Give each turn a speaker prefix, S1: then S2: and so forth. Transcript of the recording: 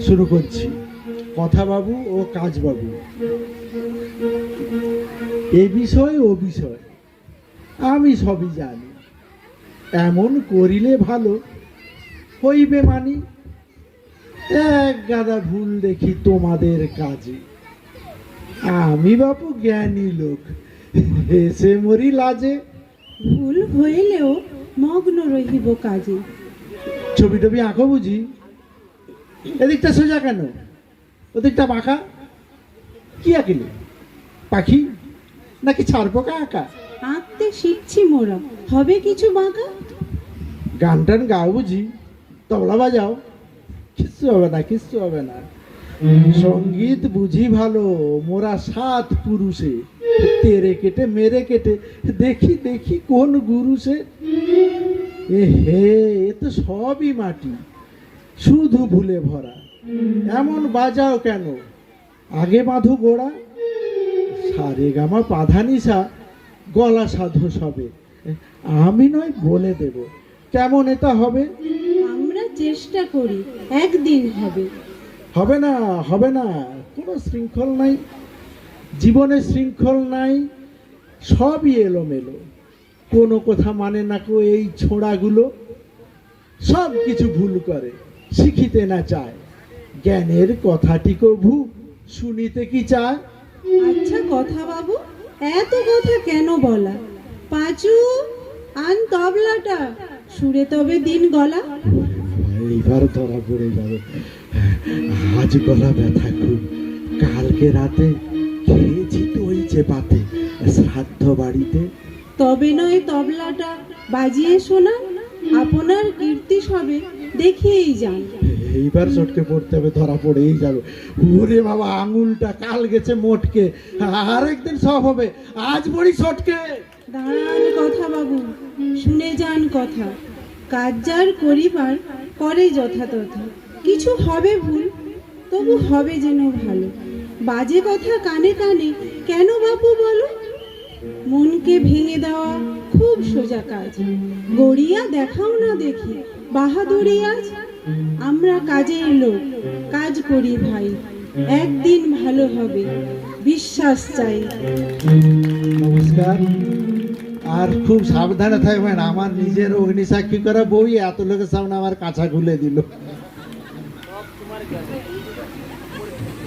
S1: শুরু করছি। কথা বাবু ও কাজ বাবু, এ বিষয় ও বিষয় আমি সবই জানি। এমন করিলে ভালো হইবে মানি। এক গাদা ভুল দেখি তোমাদের কাজে। আমি বাপু জ্ঞানী লোক, হেসে মরি লাজে।
S2: ভুল হইলেও মগ্ন রহিব কাজে।
S1: ছবি টবি আঁকো বুঝি? এদিকটা সোজা কেন, ওদিকটা বাঁকা? কি আঁকিলে? পাখি নাকি ছাড়পোকা আঁকা?
S2: আঁকতে শিখছি মোরা, হবে কিছু বাঁকা?
S1: গান টান গাও বুঝি? তবলা বাজাও? কিচ্ছু হবে না, কিচ্ছু হবে না। সঙ্গীত বুঝি ভালো, মোরা 7 পুরুষে। তেরে কেটে মেরে কেটে দেখি দেখি কোন গুরু সে। এ হে, এ তো সবই মাটি, শুধু ভুলে ভরা। এমন বাজাও কেন, আগে বাঁধো গোড়া। সারে গামা পাধানিসা গলা সাধু সবে। আমি নয় বলে দেব কেমন এটা হবে।
S2: আমরা চেষ্টা করি, একদিন হবে।
S1: হবে না, হবে না, কোনো শৃঙ্খল নাই, জীবনে শৃঙ্খল নাই, সবই এলোমেলো। কোনো কথা মানে না কো এই ছোঁড়াগুলো। সব কিছু ভুল করে, শিখিতে না চায়। জ্ঞানের কথাটি কভু শুনিতে কি চায়?
S2: আচ্ছা কথা বাবু, এত কথা কেন বলা? পাঁচু, আন তবলাটা, সুরে তবে দিন গলা।
S1: এইবার ধরা পড়ে যাবে। আজ গলা ব্যথা খুব, কালকে রাতে খেয়েছি দই চেপাতে শ্রাদ্ধ বাড়িতে।
S2: তবে নয় তবলাটা বাজিয়ে শোনা, আপনার কীর্তি সবে দেখিয়েই যান।
S1: এইবার চটকে পড়তে হবে, ধরা পড়েই যাবে। ওরে বাবা, আঙুলটা কাল গেছে মোটকে, আরেকদিন সব হবে, আজ বড়ি চটকে।
S2: দাঁড়ান কথা বাবু, শুনে যান কথা। কাজ যার করিবার করে যথাতথা। কিছু হবে ভুল, তবু হবে যেন ভালো। বাজে কথা কানে কানে কেন বাপু বলো? মনকে ভেঙে দেওয়া খুব সোজা কাজ। গড়িয়া দেখাও না দেখি বাহাদুরি আজ। আমরা কাজের লোক, কাজ করি ভাই, একদিন ভালো হবে, বিশ্বাস চাই।
S1: নমস্কার। আর খুব সাবধানে থাকবেন, আমার নিজের অগ্নিসাক্ষী করা বই এত লোকের সামনে আমার কাঁচা খুলে দিল।